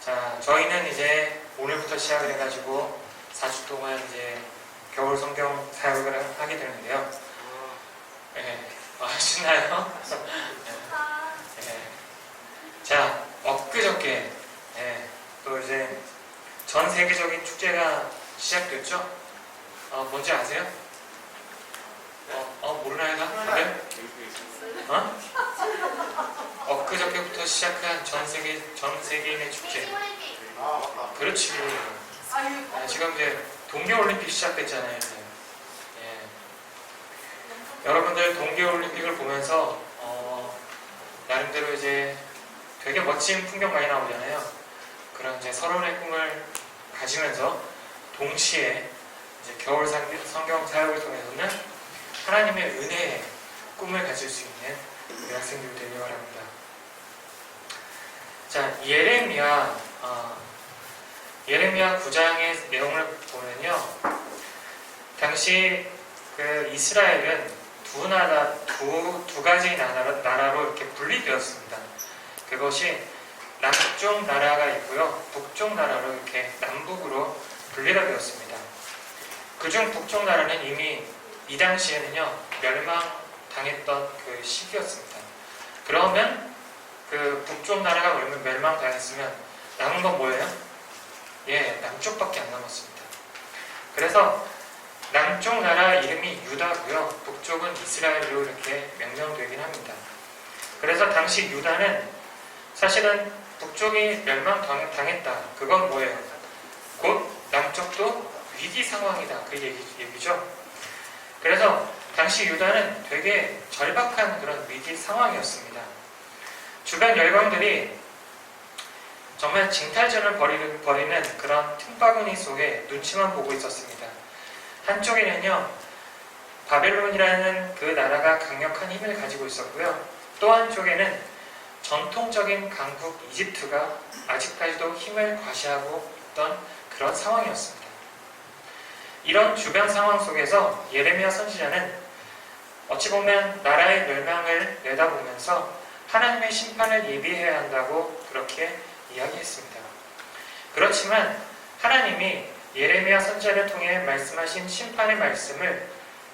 자, 저희는 이제 오늘부터 시작을 해가지고 4주 동안 이제 겨울 성경 사역을 하게 되는데요. 네. 신나요? 네. 자, 엊그저께 또 이제 전 세계적인 축제가 시작됐죠? 뭔지 아세요? 모르나요? 다들? 엊그저께부터 시작한 전 세계인의 축제. 그렇지. 지금 이제 동계올림픽 시작됐잖아요. 이제. 여러분들 동계올림픽을 보면서 나름대로 이제 되게 멋진 풍경 많이 나오잖아요. 그런 이제 서론의 꿈을 가지면서 동시에 이제 겨울 성경 사역을 통해서는 하나님의 은혜의 꿈을 가질 수 있는 우리 학생들 되길 바랍니다. 자, 예레미야 9장의 내용을 보면요, 당시 그 이스라엘은 두 가지 나라로 이렇게 분리되었습니다. 그것이 남쪽 나라가 있고요, 북쪽 나라로 이렇게 남북으로 분리가 되었습니다. 그중 북쪽 나라는 이미 이 당시에는요 멸망당했던 그 시기였습니다. 그러면 그 북쪽 나라가 멸망당했으면 남은 건 뭐예요? 남쪽밖에 안 남았습니다. 그래서 남쪽 나라 이름이 유다고요, 북쪽은 이스라엘로 이렇게 명명되긴 합니다. 그래서 당시 유다는 사실은 북쪽이 멸망당했다. 그건 뭐예요? 곧 남쪽도 위기 상황이다. 그 얘기죠. 그래서 당시 유다는 되게 절박한 그런 위기 상황이었습니다. 주변 열강들이 정말 징탈전을 벌이는 그런 틈바구니 속에 눈치만 보고 있었습니다. 한쪽에는요 바벨론이라는 그 나라가 강력한 힘을 가지고 있었고요, 또 한쪽에는 전통적인 강국 이집트가 아직까지도 힘을 과시하고 있던 그런 상황이었습니다. 이런 주변 상황 속에서 예레미야 선지자는 어찌 보면 나라의 멸망을 내다보면서 하나님의 심판을 예비해야 한다고 그렇게 이야기했습니다. 그렇지만 하나님이 예레미야 선지자를 통해 말씀하신 심판의 말씀을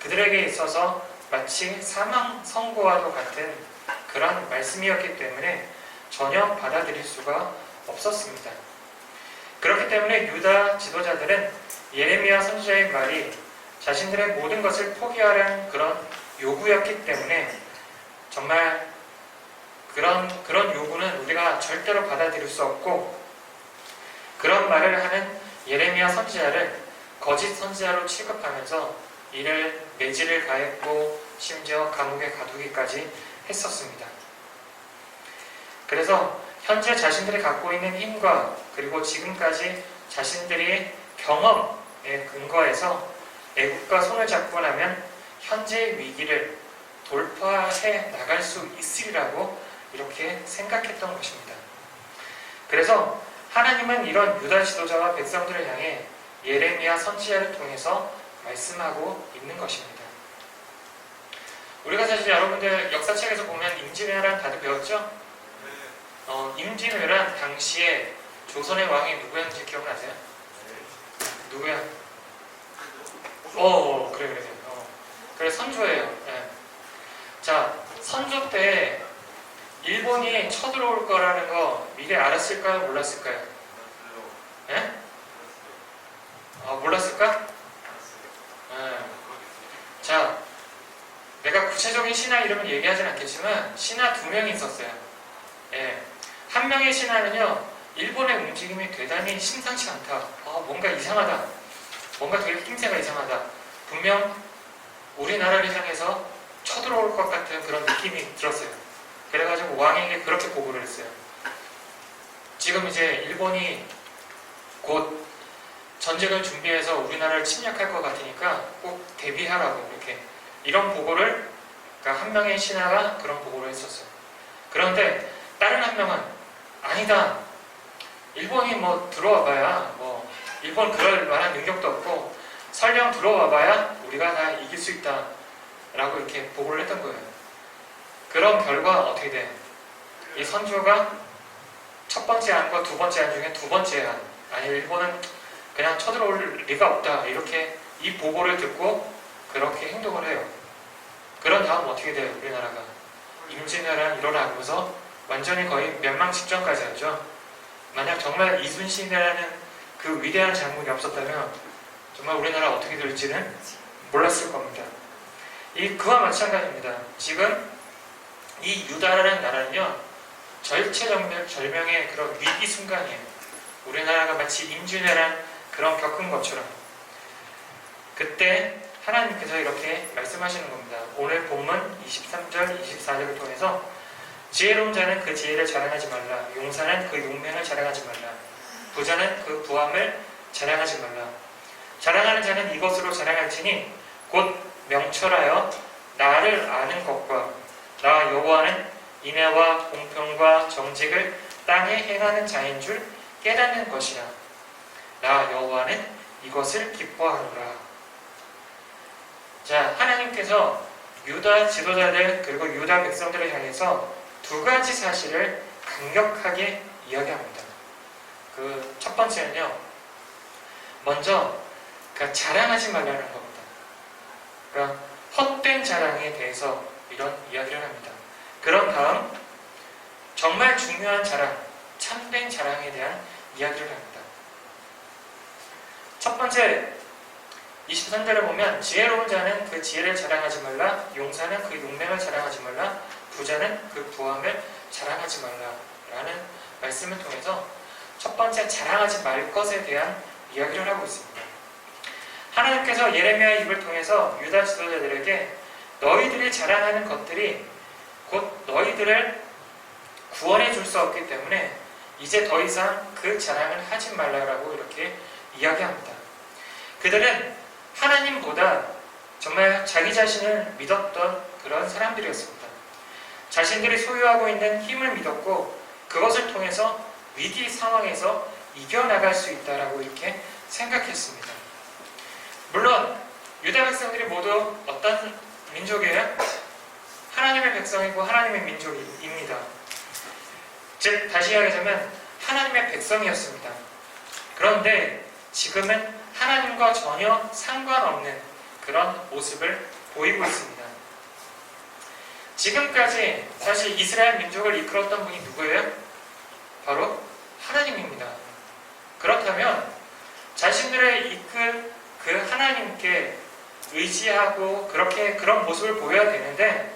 그들에게 있어서 마치 사망 선고와도 같은 그런 말씀이었기 때문에 전혀 받아들일 수가 없었습니다. 그렇기 때문에 유다 지도자들은 예레미야 선지자의 말이 자신들의 모든 것을 포기하라는 그런 요구였기 때문에 정말 그런 요구는 우리가 절대로 받아들일 수 없고, 그런 말을 하는 예레미야 선지자를 거짓 선지자로 취급하면서 이를 매질을 가했고 심지어 감옥에 가두기까지 했었습니다. 그래서 현재 자신들이 갖고 있는 힘과 그리고 지금까지 자신들이 경험에 근거해서 애국과 손을 잡고 나면 현재의 위기를 돌파해 나갈 수 있으리라고 이렇게 생각했던 것입니다. 그래서 하나님은 이런 유다 지도자와 백성들을 향해 예레미야 선지자를 통해서 말씀하고 있는 것입니다. 우리가 사실 여러분들 역사책에서 보면 임진왜란 다들 배웠죠? 임진왜란 당시에 조선의 왕이 누구였는지 기억나세요? 누구야? 그래. 그래, 선조예요. 자, 선조 때 일본이 쳐들어올 거라는 거 미리 알았을까요? 몰랐을까요? 몰랐을까? 자, 내가 구체적인 신하 이름을 얘기하진 않겠지만 신하 2명이 있었어요. 한 명의 신하는요, 일본의 움직임이 대단히 심상치 않다. 뭔가 이상하다. 뭔가 되게 낌새가 이상하다. 분명 우리나라를 향해서 쳐들어올 것 같은 그런 느낌이 들었어요. 그래가지고 왕에게 그렇게 보고를 했어요. 지금 이제 일본이 곧 전쟁을 준비해서 우리나라를 침략할 것 같으니까 꼭 대비하라고 이런 보고를, 그러니까 한 명의 신하가 그런 보고를 했었어요. 그런데 다른 한 명은 아니다. 일본이 들어와 봐야 일본 그럴 만한 능력도 없고 설령 들어와 봐야 우리가 다 이길 수 있다 라고 이렇게 보고를 했던 거예요. 그런 결과 어떻게 돼? 이 선조가 첫 번째 안과 두 번째 안 중에 두 번째 안, 아니 일본은 그냥 쳐들어올 리가 없다, 이렇게 이 보고를 듣고 그렇게 행동을 해요. 그런 다음 어떻게 돼요? 우리나라가 임진왜란 일어나 하면서 완전히 거의 멸망 직전까지 하죠. 만약 정말 이순신이라는 그 위대한 장군이 없었다면 정말 우리나라 어떻게 될지는 몰랐을 겁니다. 그와 마찬가지입니다. 지금 이 유다라는 나라는요, 절체절명의 그런 위기 순간이에요. 우리나라가 마치 임진왜란 그런 겪은 것처럼. 그때 하나님께서 이렇게 말씀하시는 겁니다. 오늘 본문 23절, 24절을 통해서 지혜로운 자는 그 지혜를 자랑하지 말라. 용사는 그 용맹을 자랑하지 말라. 부자는 그 부함을 자랑하지 말라. 자랑하는 자는 이것으로 자랑할지니 곧 명철하여 나를 아는 것과 나 여호와는 인애와 공평과 정직을 땅에 행하는 자인 줄 깨닫는 것이라. 나 여호와는 이것을 기뻐하노라. 자, 하나님께서 유다 지도자들 그리고 유다 백성들을 향해서 두 가지 사실을 강력하게 이야기합니다. 그 첫 번째는요, 먼저 자랑하지 말라는 겁니다. 그러니까 헛된 자랑에 대해서 이런 이야기를 합니다. 그런 다음 정말 중요한 자랑, 참된 자랑에 대한 이야기를 합니다. 첫 번째 23절을 보면 지혜로운 자는 그 지혜를 자랑하지 말라. 용사는 그 용맹을 자랑하지 말라. 부자는 그 부함을 자랑하지 말라 라는 말씀을 통해서 첫 번째 자랑하지 말 것에 대한 이야기를 하고 있습니다. 하나님께서 예레미야의 입을 통해서 유다 지도자들에게 너희들이 자랑하는 것들이 곧 너희들을 구원해 줄 수 없기 때문에 이제 더 이상 그 자랑을 하지 말라라고 이렇게 이야기합니다. 그들은 하나님보다 정말 자기 자신을 믿었던 그런 사람들이었습니다. 자신들이 소유하고 있는 힘을 믿었고 그것을 통해서 위기 상황에서 이겨나갈 수 있다라고 이렇게 생각했습니다. 물론 유다 백성들이 모두 어떤 민족이에요? 하나님의 백성이고 하나님의 민족입니다. 즉 다시 이야기하자면 하나님의 백성이었습니다. 그런데 지금은 하나님과 전혀 상관없는 그런 모습을 보이고 있습니다. 지금까지 사실 이스라엘 민족을 이끌었던 분이 누구예요? 바로 하나님입니다. 그렇다면 자신들을 이끌 그 하나님께 의지하고 그런 모습을 보여야 되는데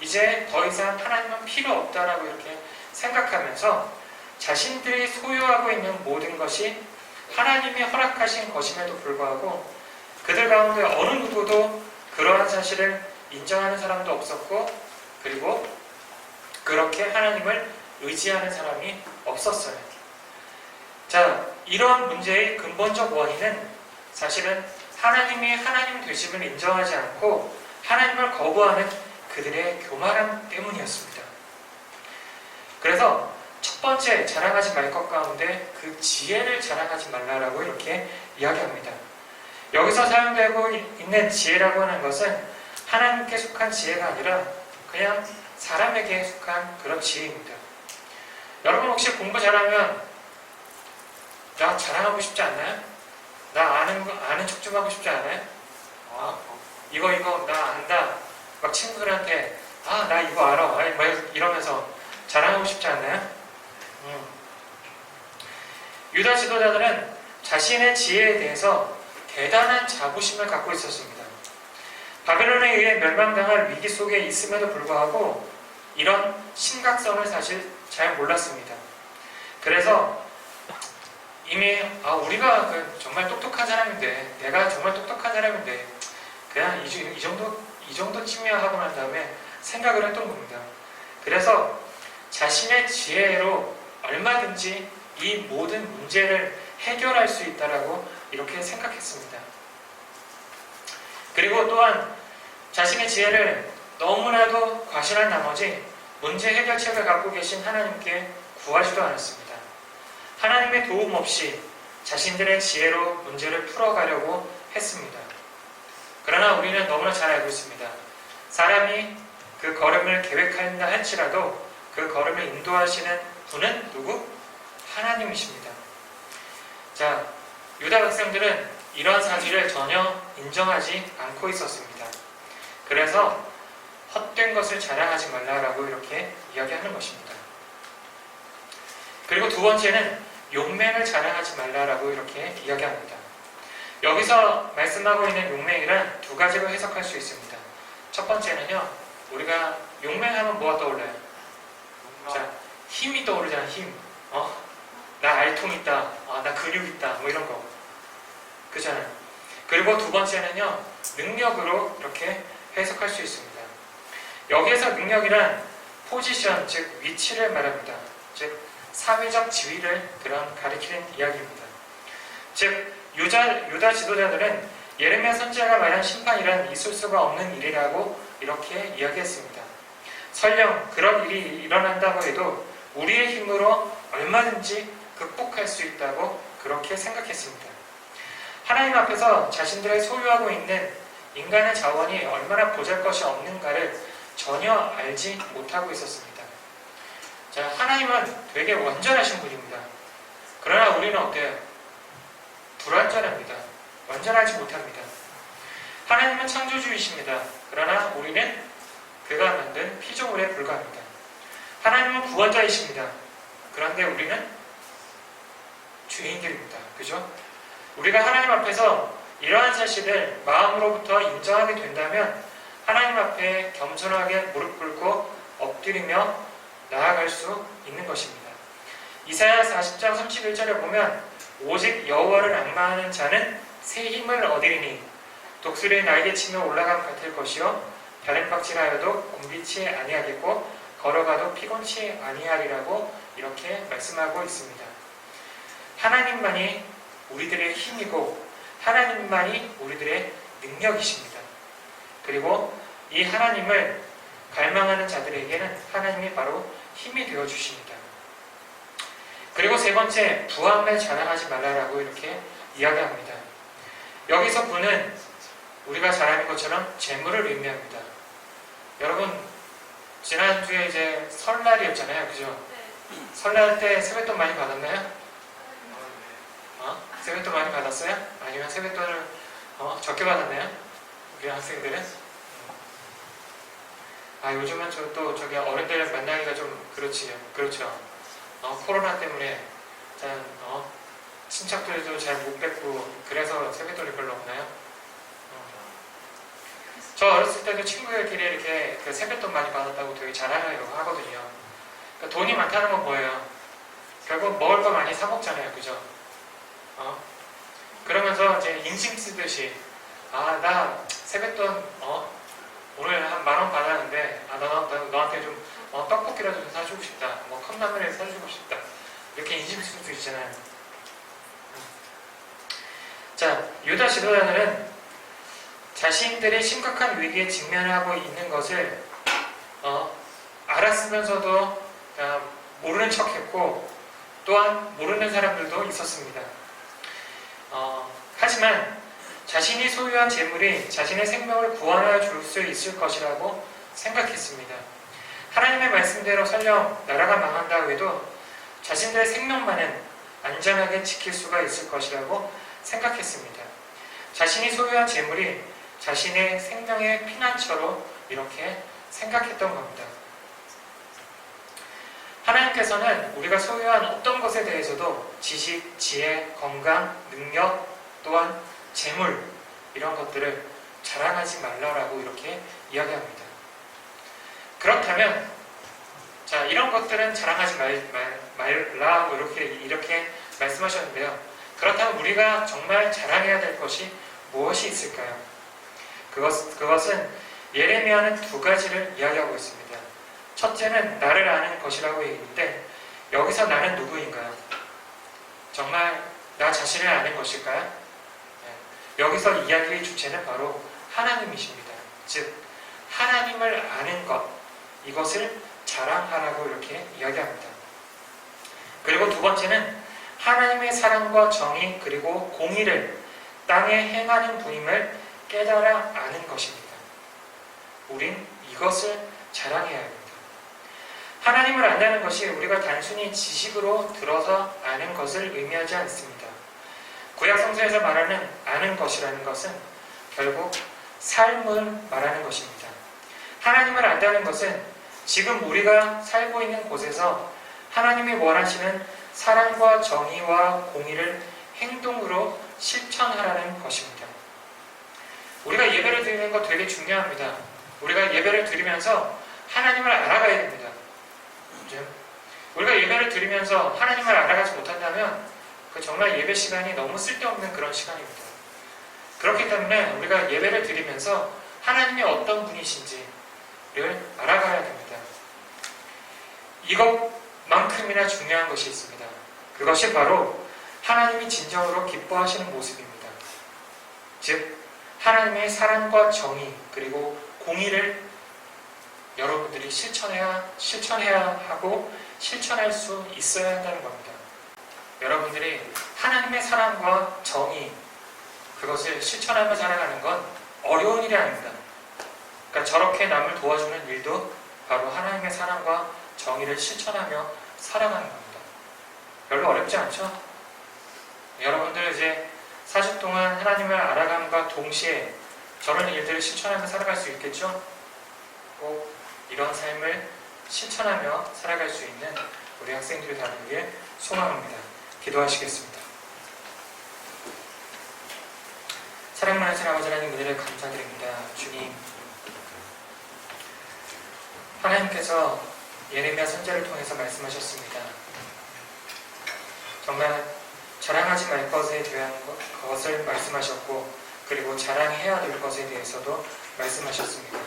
이제 더 이상 하나님은 필요 없다라고 이렇게 생각하면서 자신들이 소유하고 있는 모든 것이 하나님이 허락하신 것임에도 불구하고 그들 가운데 어느 누구도 그러한 사실을 인정하는 사람도 없었고 그리고 그렇게 하나님을 의지하는 사람이 없었어요. 자, 이러한 문제의 근본적 원인은 사실은 하나님이 하나님 되심을 인정하지 않고 하나님을 거부하는 그들의 교만함 때문이었습니다. 그래서 첫 번째 자랑하지 말 것 가운데 그 지혜를 자랑하지 말라라고 이렇게 이야기합니다. 여기서 사용되고 있는 지혜라고 하는 것은 하나님께 속한 지혜가 아니라 그냥 사람에게 속한 그런 지혜입니다. 여러분 혹시 공부 잘하면 나 자랑하고 싶지 않나요? 나 아는 척 좀 하고 싶지 않아요? 이거 나 안다. 막 친구들한테 나 이거 알아. 이러면서 자랑하고 싶지 않나요? 유다 지도자들은 자신의 지혜에 대해서 대단한 자부심을 갖고 있었습니다. 바벨론에 의해 멸망당할 위기 속에 있음에도 불구하고 이런 심각성을 사실 잘 몰랐습니다. 그래서 이미 우리가 정말 똑똑한 사람인데 내가 정말 똑똑한 사람인데 그냥 이 정도쯤이야 하고 난 다음에 생각을 했던 겁니다. 그래서 자신의 지혜로 얼마든지 이 모든 문제를 해결할 수 있다라고 이렇게 생각했습니다. 그리고 또한 자신의 지혜를 너무나도 과신한 나머지 문제 해결책을 갖고 계신 하나님께 구하지도 않았습니다. 하나님의 도움 없이 자신들의 지혜로 문제를 풀어가려고 했습니다. 그러나 우리는 너무나 잘 알고 있습니다. 사람이 그 걸음을 계획한다 할지라도 그 걸음을 인도하시는 분은 누구? 하나님이십니다. 자, 유다 백성들은 이러한 사실을 전혀 인정하지 않고 있었습니다. 그래서 헛된 것을 자랑하지 말라라고 이렇게 이야기하는 것입니다. 그리고 두 번째는 용맹을 자랑하지 말라라고 이렇게 이야기합니다. 여기서 말씀하고 있는 용맹이란 두 가지로 해석할 수 있습니다. 첫 번째는요, 우리가 용맹하면 뭐가 떠올라요? 자, 힘이 떠오르잖아, 힘. 나 알통 있다, 나 근육 있다, 뭐 이런 거. 그잖아요. 그리고 두 번째는요, 능력으로 이렇게 해석할 수 있습니다. 여기에서 능력이란 포지션, 즉 위치를 말합니다. 즉 사회적 지위를 가리키는 이야기입니다. 즉 유다 지도자들은 예레미야 선지자가 말한 심판이란 있을 수가 없는 일이라고 이렇게 이야기했습니다. 설령 그런 일이 일어난다고 해도 우리의 힘으로 얼마든지 극복할 수 있다고 그렇게 생각했습니다. 하나님 앞에서 자신들이 소유하고 있는 인간의 자원이 얼마나 보잘것이 없는가를 전혀 알지 못하고 있었습니다. 자, 하나님은 되게 완전하신 분입니다. 그러나 우리는 어때요? 불완전합니다. 완전하지 못합니다. 하나님은 창조주이십니다. 그러나 우리는 그가 만든 피조물에 불과합니다. 하나님은 구원자이십니다. 그런데 우리는 죄인들입니다. 그죠? 우리가 하나님 앞에서 이러한 사실을 마음으로부터 인정하게 된다면 하나님 앞에 겸손하게 무릎 꿇고 엎드리며 나아갈 수 있는 것입니다. 이사야 40장 31절에 보면 오직 여호와를 앙망하는 자는 새 힘을 얻으리니 독수리의 날개 치며 올라감 같을 것이요 다름박질하여도 곤비치 아니하겠고 걸어가도 피곤치 아니하리라고 이렇게 말씀하고 있습니다. 하나님만이 우리들의 힘이고 하나님만이 우리들의 능력이십니다. 그리고 이 하나님을 갈망하는 자들에게는 하나님이 바로 힘이 되어 주십니다. 그리고 세 번째, 부함을 자랑하지 말라라고 이렇게 이야기합니다. 여기서 부는 우리가 잘 아는 것처럼 재물을 의미합니다. 여러분, 지난주에 이제 설날이었잖아요. 그죠? 네. 설날 때 세뱃돈 많이 받았나요? 세뱃돈 많이 받았어요? 아니면 세뱃돈을 적게 받았나요? 우리 학생들은? 요즘은 또 저기 어른들 만나기가 좀 그렇죠. 코로나 때문에 친척들도 잘 못 뵙고 그래서 세뱃돈이 별로 없나요? 저 어렸을 때도 친구들끼리 이렇게 그 세뱃돈 많이 받았다고 되게 자랑을 하거든요. 그러니까 돈이 많다는 건 뭐예요? 결국 먹을 거 많이 사 먹잖아요. 그죠? 그러면서 이제 인심 쓰듯이 나 세뱃돈 오늘 한 10,000원 받았는데 너한테 좀 떡볶이라도 좀 사주고 싶다, 컵라면을 사주고 싶다, 이렇게 인심 쓸 수 있잖아요. 자, 유다 지도자들은 자신들이 심각한 위기에 직면하고 있는 것을 알았으면서도 모르는 척했고 또한 모르는 사람들도 있었습니다. 하지만 자신이 소유한 재물이 자신의 생명을 구원하여 줄 수 있을 것이라고 생각했습니다. 하나님의 말씀대로 설령 나라가 망한다고 해도 자신들의 생명만은 안전하게 지킬 수가 있을 것이라고 생각했습니다. 자신이 소유한 재물이 자신의 생명의 피난처로 이렇게 생각했던 겁니다. 하나님께서는 우리가 소유한 어떤 것에 대해서도 지식, 지혜, 건강, 능력, 또한 재물, 이런 것들을 자랑하지 말라라고 이렇게 이야기합니다. 그렇다면 이런 것들은 자랑하지 말라고 이렇게 말씀하셨는데요. 그렇다면 우리가 정말 자랑해야 될 것이 무엇이 있을까요? 그것은 예레미야는 두 가지를 이야기하고 있습니다. 첫째는 나를 아는 것이라고 얘기했는데 여기서 나는 누구인가요? 정말 나 자신을 아는 것일까요? 여기서 이야기의 주체는 바로 하나님이십니다. 즉 하나님을 아는 것, 이것을 자랑하라고 이렇게 이야기합니다. 그리고 두 번째는 하나님의 사랑과 정의 그리고 공의를 땅에 행하는 분임을 깨달아 아는 것입니다. 우린 이것을 자랑해야 합니다. 하나님을 안다는 것이 우리가 단순히 지식으로 들어서 아는 것을 의미하지 않습니다. 구약 성서에서 말하는 아는 것이라는 것은 결국 삶을 말하는 것입니다. 하나님을 안다는 것은 지금 우리가 살고 있는 곳에서 하나님이 원하시는 사랑과 정의와 공의를 행동으로 실천하라는 것입니다. 우리가 예배를 드리는 거 되게 중요합니다. 우리가 예배를 드리면서 하나님을 알아가야 됩니다. 우리가 예배를 드리면서 하나님을 알아가지 못한다면 그 정말 예배 시간이 너무 쓸데없는 그런 시간입니다. 그렇기 때문에 우리가 예배를 드리면서 하나님이 어떤 분이신지를 알아가야 됩니다. 이것만큼이나 중요한 것이 있습니다. 그것이 바로 하나님이 진정으로 기뻐하시는 모습입니다. 즉 하나님의 사랑과 정의 그리고 공의를 여러분들이 실천해야 하고 실천할 수 있어야 한다는 겁니다. 여러분들이 하나님의 사랑과 정의 그것을 실천하며 살아가는 건 어려운 일이 아닙니다. 그러니까 저렇게 남을 도와주는 일도 바로 하나님의 사랑과 정의를 실천하며 살아가는 겁니다. 별로 어렵지 않죠? 여러분들 이제 40 동안 하나님을 알아감과 동시에 저런 일들을 실천하며 살아갈 수 있겠죠? 꼭 이런 삶을 실천하며 살아갈 수 있는 우리 학생들이 되길 소망합니다. 기도하시겠습니다. 사랑 많으신 아버지 하나님 은혜를 감사드립니다. 주님, 하나님께서 예레미야 선지자를 통해서 말씀하셨습니다. 정말 자랑하지 말 것에 대한 것을 말씀하셨고 그리고 자랑해야 될 것에 대해서도 말씀하셨습니다.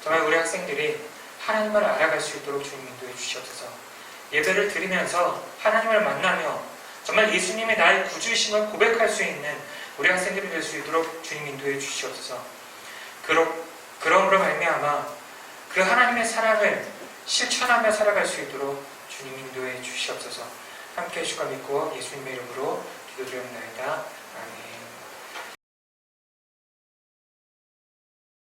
정말 우리 학생들이 하나님을 알아갈 수 있도록 주님 인도해 주시옵소서. 예배를 드리면서 하나님을 만나며 정말 예수님의 나의 구주이심을 고백할 수 있는 우리 학생들이 될 수 있도록 주님 인도해 주시옵소서. 그러므로 말미암아 그 하나님의 사랑을 실천하며 살아갈 수 있도록 주님 인도해 주시옵소서. 함께 해주가 믿고 예수님의 이름으로 기도드렸나이다. 아멘.